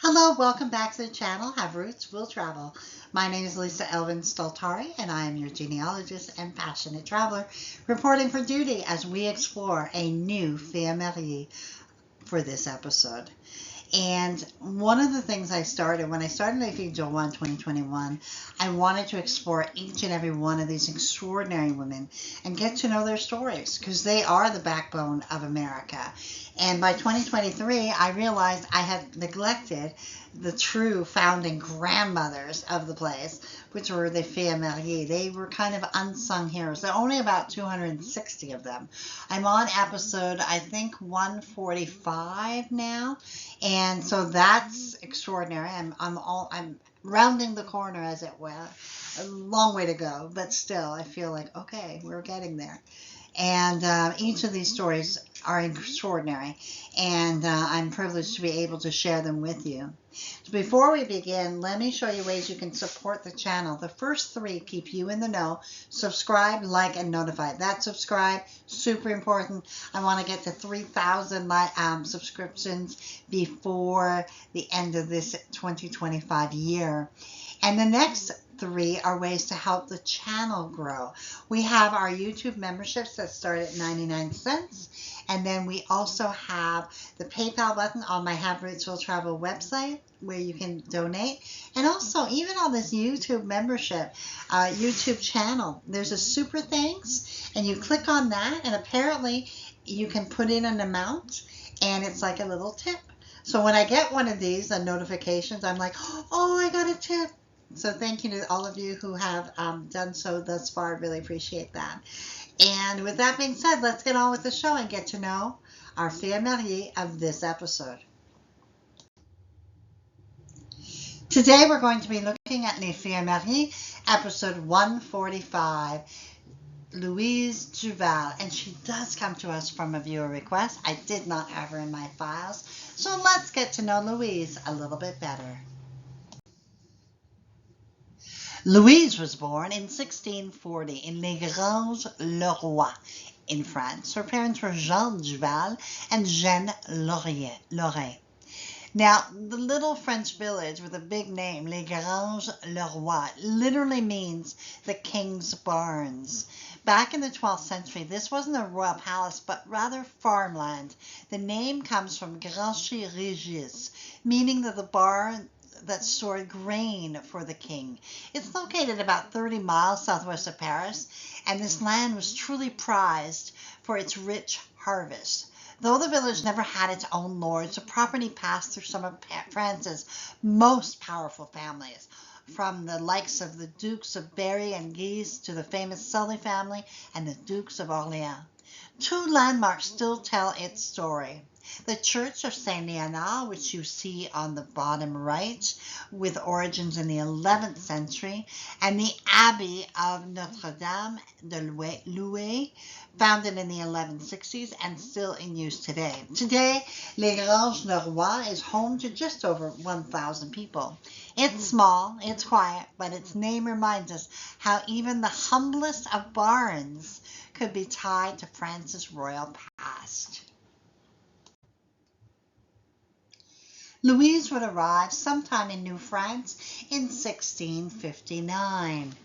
Hello, welcome back to the channel, Have Roots, Will Travel. My name is Lisa Elvin Stoltari, and I am your genealogist and passionate traveler, reporting for duty as we explore a new fille mariée for this episode. And one of the things I started, when I started Fille du Roi in 2021, I wanted to explore each and every one of these extraordinary women and get to know their stories because they are the backbone of America. And by 2023, I realized I had neglected the true founding grandmothers of the place, which were the filles mariées. They were kind of unsung heroes. There are only about 260 of them. I'm on episode, I think, 145 now, and so that's extraordinary. I'm rounding the corner, as it were. A long way to go, but still, I feel like, okay, we're getting there. And each of these stories are extraordinary, and I'm privileged to be able to share them with you. So before we begin, let me show you ways you can support the channel. The first three keep you in the know. Subscribe, like, and notify. That subscribe, super important. I want to get to 3,000 subscriptions before the end of this 2025 year. And the next three are ways to help the channel grow. We have our YouTube memberships that start at 99 cents. And then we also have the PayPal button on my Have Roots Will Travel website where you can donate. And also, even on this YouTube membership, YouTube channel, there's a super thanks, and you click on that, and apparently you can put in an amount, and it's like a little tip. So when I get one of these notifications, I'm like, oh, I got a tip. So thank you to all of you who have done so thus far. I really appreciate that. And with that being said, let's get on with the show and get to know our fille mariée of this episode. Today we're going to be looking at Les Filles Mariées, episode 145, Louise Duval. And she does come to us from a viewer request. I did not have her in my files. So let's get to know Louise a little bit better. Louise was born in 1640 in Les Granges-le-Roi in France. Her parents were Jean Duval and Jeanne Lorrain. Now, the little French village with a big name, Les Granges-le-Roi, literally means the king's barns. Back in the 12th century, this wasn't a royal palace, but rather farmland. The name comes from Grancher Régis, meaning that the barn that stored grain for the king. It's located about 30 miles southwest of Paris, and this land was truly prized for its rich harvest. Though the village never had its own lords, the property passed through some of France's most powerful families, from the likes of the Dukes of Berry and Guise to the famous Sully family and the Dukes of Orleans. Two landmarks still tell its story. The Church of Saint Léonard, which you see on the bottom right, with origins in the 11th century, and the Abbey of Notre-Dame de Louis, founded in the 1160s and still in use today. Today, Les Granges-le-Roi is home to just over 1,000 people. It's small, it's quiet, but its name reminds us how even the humblest of barns could be tied to France's royal past. Louise would arrive sometime in New France in 1659.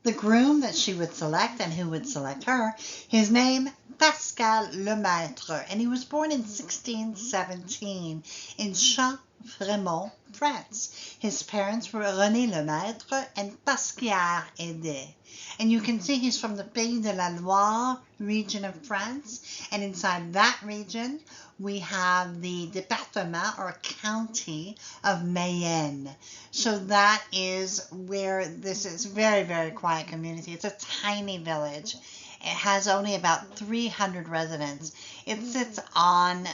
The groom that she would select and who would select her, his name Pascal Lemaitre, and he was born in 1617 in Champs-Fremont, France. His parents were René Lemaitre and Pasquière Aidé. And you can see he's from the Pays de la Loire region of France. And inside that region, we have the département or county of Mayenne. So that is where this is very, very quiet community. It's a tiny village. It has only about 300 residents. It sits on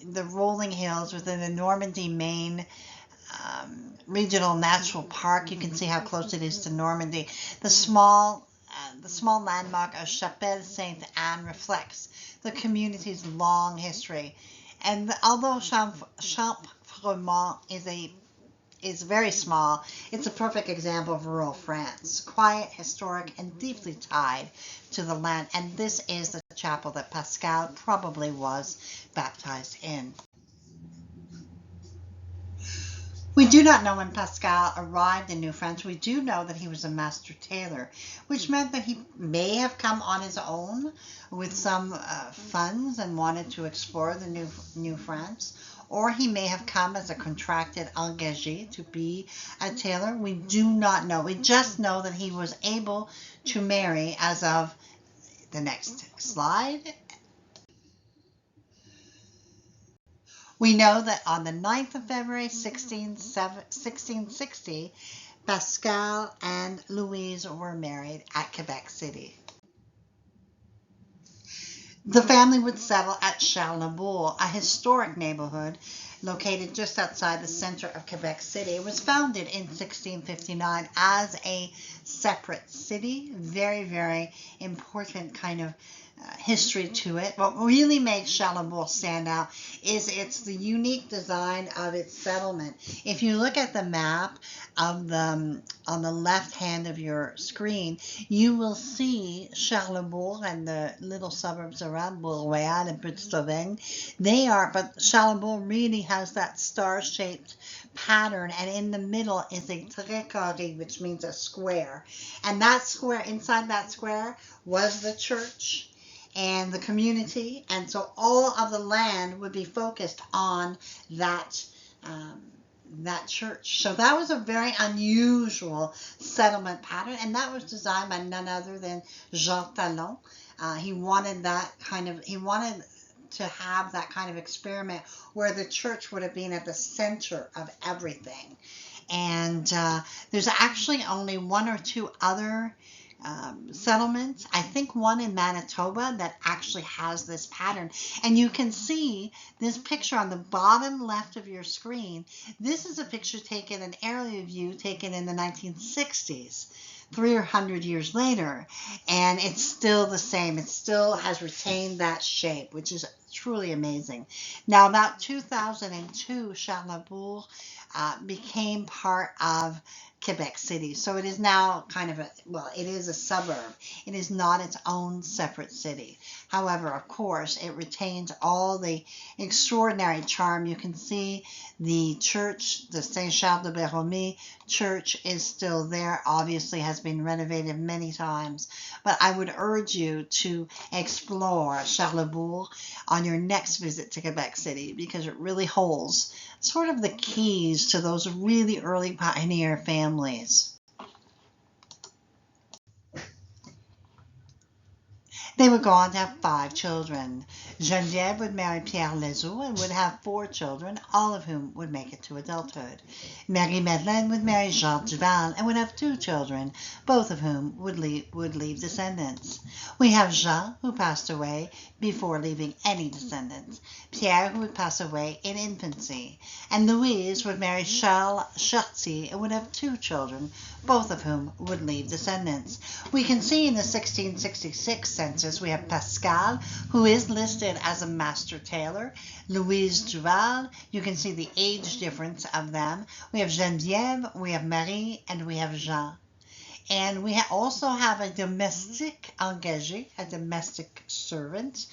the rolling hills within the Normandy, Maine regional natural park. You can see how close it is to Normandy. The small landmark of Chapelle Sainte-Anne reflects the community's long history. And although Champs-Fremont is a is very small. It's a perfect example of rural France, quiet, historic, and deeply tied to the land. And this is the chapel that Pascal probably was baptized in. We do not know when Pascal arrived in New France. We do know that he was a master tailor, which meant that he may have come on his own with some funds and wanted to explore the New France, or he may have come as a contracted engagé to be a tailor. We do not know. We just know that he was able to marry as of the next slide. We know that on the 9th of February, 1660, Pascal and Louise were married at Quebec City. The family would settle at Charlebourg, a historic neighborhood located just outside the center of Quebec City. It was founded in 1659 as a separate city. Very, very important kind of history to it. What really makes Charlebourg stand out is it's the unique design of its settlement. If you look at the map of the on the left hand of your screen, you will see Charlebourg and the little suburbs around Bourg-Royal and Petit-Sauvigny. But Charlebourg really has that star-shaped pattern, and in the middle is a trait carré, which means a square. And that square, inside that square, was the church and the community, and so all of the land would be focused on that church. So that was a very unusual settlement pattern, and that was designed by none other than Jean Talon. He wanted to have that kind of experiment where the church would have been at the center of everything. And there's actually only one or two other settlements, I think one in Manitoba, that actually has this pattern. And you can see this picture on the bottom left of your screen. This is a picture taken, an aerial view taken in the 1960s, 300 years later, and it's still the same. It still has retained that shape, which is truly amazing. Now, about 2002, Charlebourg became part of Quebec City. So it is now it is a suburb. It is not its own separate city. However, of course, it retains all the extraordinary charm. You can see the church, the Saint Charles de Borromée church, is still there. Obviously has been renovated many times. But I would urge you to explore Charlebourg on your next visit to Quebec City, because it really holds sort of the keys to those really early pioneer families. They would go on to have 5 children. Geneviève would marry Pierre Lezoux and would have 4 children, all of whom would make it to adulthood. Marie-Madeleine would marry Jean Duval and would have 2 children, both of whom would leave descendants. We have Jean, who passed away before leaving any descendants. Pierre, who would pass away in infancy. And Louise would marry Charles Chartier and would have 2 children, both of whom would leave descendants. We can see in the 1666 census we have Pascal, who is listed as a master tailor. Louise Duval, you can see the age difference of them. We have Geneviève, we have Marie, and we have Jean. And we also have a domestique engagé, a domestic servant.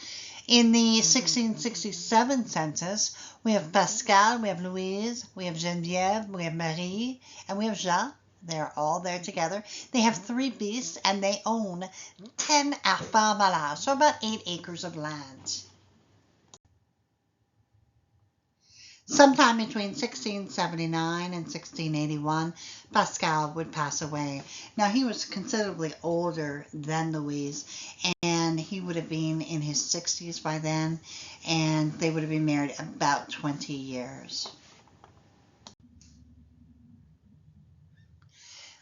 In the 1667 census, we have Pascal, we have Louise, we have Geneviève, we have Marie, and we have Jean. They're all there together. They have 3 beasts, and they own 10 arpents valables, so about 8 acres of land. Sometime between 1679 and 1681, Pascal would pass away. Now, he was considerably older than Louise, and he would have been in his 60s by then, and they would have been married about 20 years.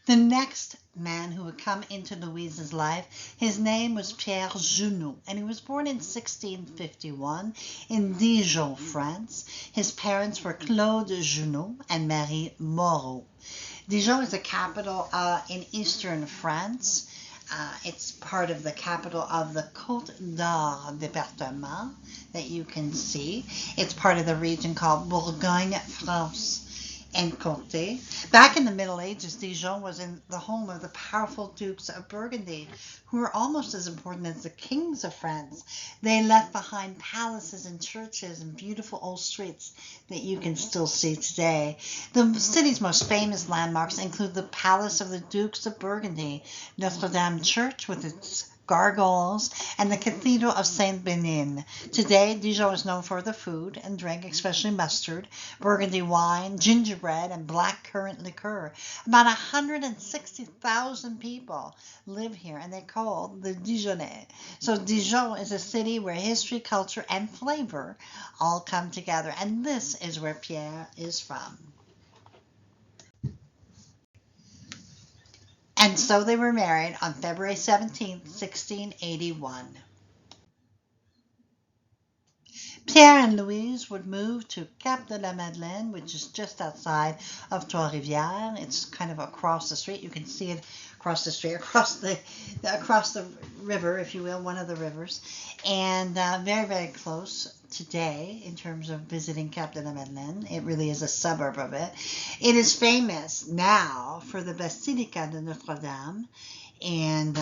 The next man who would come into Louise's life, his name was Pierre Junot, and he was born in 1651 in Dijon, France. His parents were Claude Junot and Marie Moreau. Dijon is a capital in eastern France. It's part of the capital of the Côte d'Or département that you can see. It's part of the region called Bourgogne, France. and Comté. Back in the Middle Ages, Dijon was in the home of the powerful Dukes of Burgundy, who were almost as important as the kings of France. They left behind palaces and churches and beautiful old streets that you can still see today. The city's most famous landmarks include the Palace of the Dukes of Burgundy, Notre Dame Church with its gargoyles, and the Cathedral of Saint Benin. Today, Dijon is known for the food and drink, especially mustard, Burgundy wine, gingerbread, and blackcurrant liqueur. About 160,000 people live here, and they're called the Dijonnais. So Dijon is a city where history, culture, and flavor all come together, and this is where Pierre is from. And so they were married on February 17th, 1681. Pierre and Louise would move to Cap de la Madeleine, which is just outside of Trois-Rivières. It's kind of across the street. You can see it across the street, across the river, if you will, one of the rivers, and very, very close today in terms of visiting Cap de la Madeleine. It really is a suburb of it. It is famous now for the Basilica de Notre Dame, and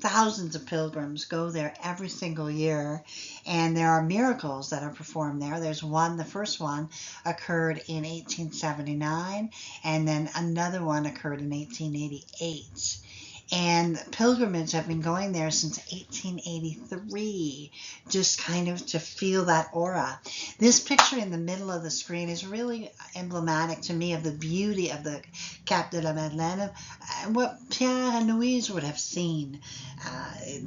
thousands of pilgrims go there every single year, and there are miracles that are performed there. There's one, the first one occurred in 1879, and then another one occurred in 1888. And pilgrimage have been going there since 1883, just kind of to feel that aura. This picture in the middle of the screen is really emblematic to me of the beauty of the Cap de la Madeleine, what Pierre and Louise would have seen.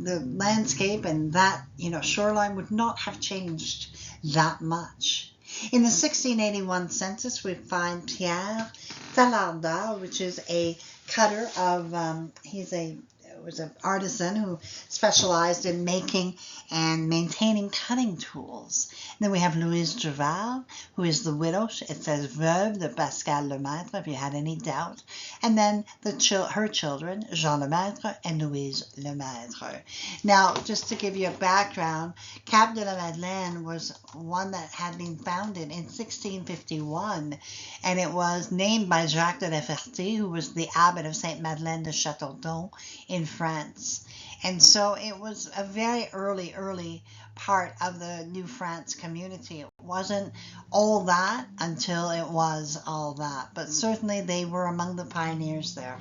The landscape and that, shoreline would not have changed that much. In the 1681 census, we find Pierre Talarda, which is a cutter of, was an artisan who specialized in making and maintaining cutting tools. And then we have Louise Duval, who is the widow. It says Veuve de Pascal Lemaitre, if you had any doubt. And then her children, Jean Lemaitre and Louise Lemaitre. Now, just to give you a background, Cap de la Madeleine was one that had been founded in 1651, and it was named by Jacques de la Ferté, who was the abbot of Saint Madeleine de Châteaudun in France. And so it was a very early part of the New France community. It wasn't all that until it was all that, but certainly they were among the pioneers there.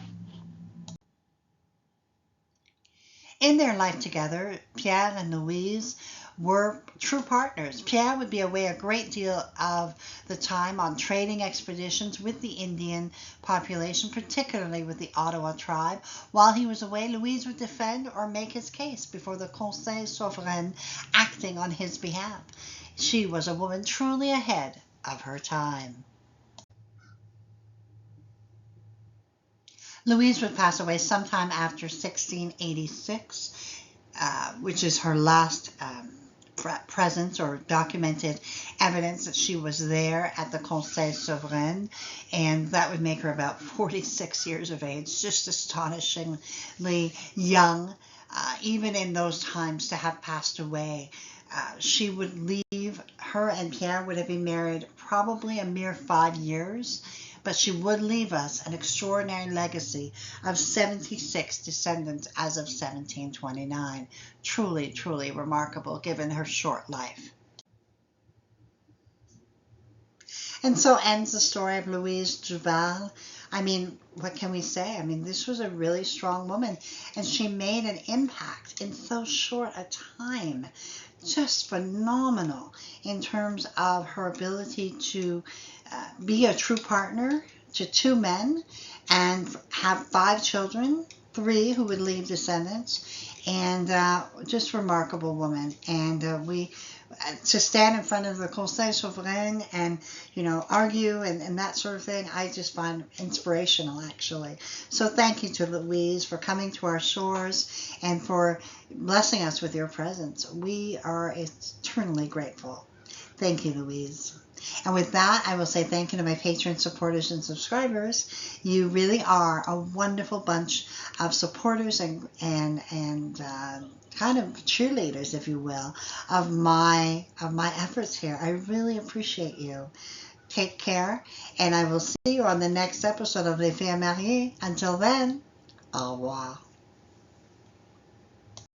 In their life together, Pierre and Louise were true partners. Pierre would be away a great deal of the time on trading expeditions with the Indian population, particularly with the Ottawa tribe. While he was away, Louise would defend or make his case before the Conseil Souverain, acting on his behalf. She was a woman truly ahead of her time. Louise would pass away sometime after 1686, which is her last presence or documented evidence that she was there at the Conseil Souverain, and that would make her about 46 years of age, just astonishingly young, even in those times, to have passed away. She would leave, her and Pierre would have been married probably a mere 5 years, but she would leave us an extraordinary legacy of 76 descendants as of 1729. Truly, truly remarkable given her short life. And so ends the story of Louise Duval. I mean, what can we say? I mean, this was a really strong woman, and she made an impact in so short a time. Just phenomenal in terms of her ability to be a true partner to two men and have 5 children, 3 who would leave descendants, and just remarkable woman. And we to stand in front of the Conseil Souverain and argue and that sort of thing, I just find inspirational, actually. So thank you to Louise for coming to our shores and for blessing us with your presence. We are eternally grateful. Thank you, Louise. And with that, I will say thank you to my patrons, supporters, and subscribers. You really are a wonderful bunch of supporters and kind of cheerleaders, if you will, of my efforts here. I really appreciate you. Take care, and I will see you on the next episode of Les Filles Mariées. Until then, au revoir.